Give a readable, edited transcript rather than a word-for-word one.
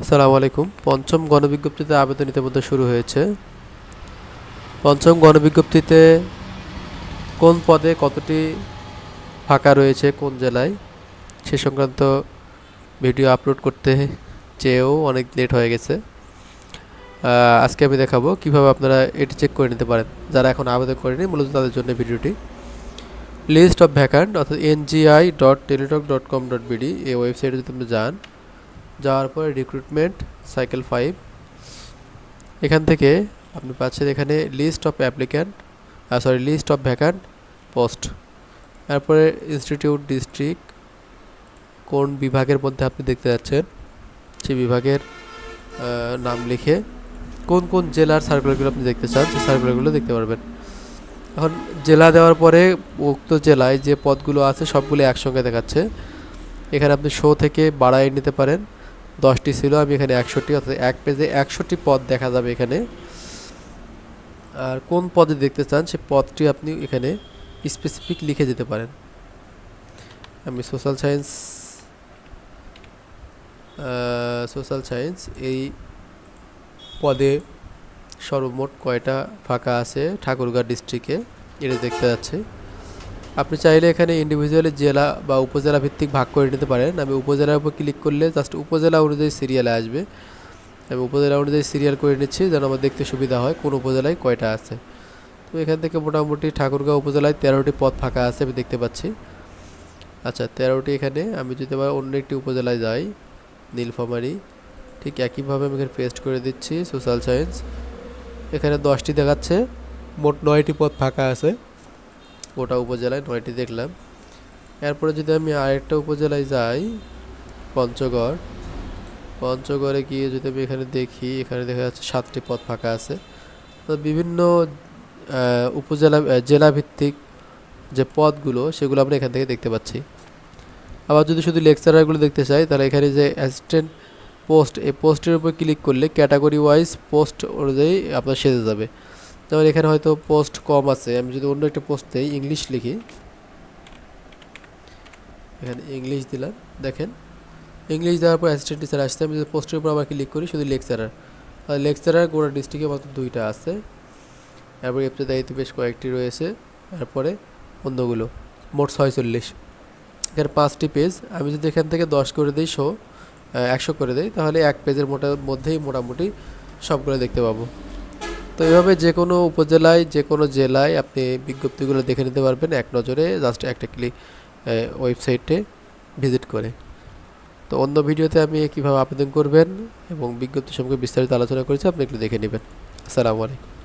আসসালামু আলাইকুম। পঞ্চম গণবিজ্ঞপ্তিতে আবেদন ইতিমধ্যে শুরু হয়েছে। পঞ্চম গণবিজ্ঞপ্তিতে কোন পদে কতটি ফাঁকা রয়েছে কোন জেলায় সে সংক্রান্ত ভিডিও আপলোড করতে চেয়েও অনেক লেট হয়ে গেছে। আজকে আমি দেখাবো কিভাবে আপনারা এটি চেক করে নিতে পারেন। যারা এখন আবেদন করেনি মূলত তাদের জন্য ভিডিওটি। লিস্ট অফ ভ্যাকান্ট অর্থাৎ ngi.teletalk.com.bd এই ওয়েবসাইটে যদি আপনি যাওয়ার পরে রিক্রুটমেন্ট সাইকেল 5 এখান থেকে আপনি পাচ্ছেন এখানে list of applicant list of vacant post, তারপরে ইনস্টিটিউট ডিস্ট্রিক্ট কোন বিভাগের মধ্যে আপনি দেখতে যাচ্ছেন সেই বিভাগের নাম লিখে কোন কোন জেলার সার্কুলারগুলো আপনি দেখতে চান সেই সার্কুলারগুলো দেখতে পারবেন। এখন জেলা দেওয়ার পরে উক্ত জেলায় যে পদগুলো আছে সবগুলো একসঙ্গে দেখাচ্ছে। এখানে আপনি শো থেকে বাড়াই নিতে পারেন। 10টি ছিল, আমি এখানে 100টি, অর্থাৎ এক পেজে 100টি পদ দেখা যাবে এখানে। আর কোন পদে দেখতে চান সেই পদটি আপনি এখানে স্পেসিফিক লিখে যেতে পারেন। আমি সোশ্যাল সায়েন্স এই পদে সর্বমোট কয়টা ফাঁকা আছে ঠাকুরগাঁও ডিস্ট্রিক্টে এটা দেখতে যাচ্ছে। আপনি চাইলে এখানে ইন্ডিভিজুয়ালি জেলা বা উপজেলা ভিত্তিক ভাগ করে নিতে পারেন। আমি উপজেলার উপর ক্লিক করলে জাস্ট উপজেলা অনুযায়ী সিরিয়ালে আসবে। আমি উপজেলা অনুযায়ী সিরিয়াল করে নিচ্ছি যেন আমার দেখতে সুবিধা হয় কোন উপজেলায় কয়টা আছে। তো এখান থেকে মোটামুটি ঠাকুরগাঁও উপজেলায় 13টি পদ ফাঁকা আছে আমি দেখতে পাচ্ছি। আচ্ছা, 13টি এখানে। আমি যদি আবার অন্য একটি উপজেলায় যাই, নীলফামারী, ঠিক একইভাবে আমি এখানে পেস্ট করে দিচ্ছি সোশ্যাল সায়েন্স। এখানে 10টি দেখাচ্ছে, মোট 9টি পদ ফাঁকা আছে। গোটা উপজেলায় 9টি দেখলাম। এরপরে যদি আমি আরেকটা উপজেলায় যাই, পঞ্চগড়ে গিয়ে যদি আমি এখানে দেখি, এখানে দেখা যাচ্ছে 7টি পদ ফাঁকা আছে। তো বিভিন্ন উপজেলা জেলা ভিত্তিক যে পদগুলো সেগুলো আমরা এখান থেকে দেখতে পাচ্ছি। আবার যদি শুধু লেকচারারগুলো দেখতে চাই তাহলে এখানে যে অ্যাসিস্ট্যান্ট পোস্ট, এই পোস্টের উপর ক্লিক করলে ক্যাটাগরি ওয়াইজ পোস্ট অনুযায়ী আপনার সেজে যাবে। যেমন এখানে হয়তো পোস্ট কম আছে, আমি যদি অন্য একটা পোস্ট দিই, ইংলিশ লিখি, এখানে ইংলিশ দিলাম, দেখেন ইংলিশ দেওয়ার পর অ্যাসিস্ট্যান্ট টিচার আসছে। আমি যদি পোস্টের উপর আবার ক্লিক করি শুধু লেকচারার গোটা ডিস্ট্রিক্টে মাত্র 2টা আছে। এরপর এফতে দায়িত্ব বেশ কয়েকটি রয়েছে। এরপরে অন্যগুলো মোট 46। এখানে 5টি পেজ। আমি যদি এখান থেকে 10 করে দিই, 100 করে দিই, তাহলে এক পেজের মধ্যেই মোটামুটি সবগুলো দেখতে পাবো। তো এইভাবে যে কোনো উপজেলায় যে কোনো জেলায় আপনি বিজ্ঞপ্তিগুলো দেখে নিতে পারবেন এক নজরে, জাস্ট একটা ক্লিক ওয়েবসাইটে ভিজিট করে। তো অন্য ভিডিওতে আমি কীভাবে আবেদন করবেন এবং বিজ্ঞপ্তি সম্পর্কে বিস্তারিত আলোচনা করেছি, আপনি একটু দেখে নেবেন। আসসালামু আলাইকুম।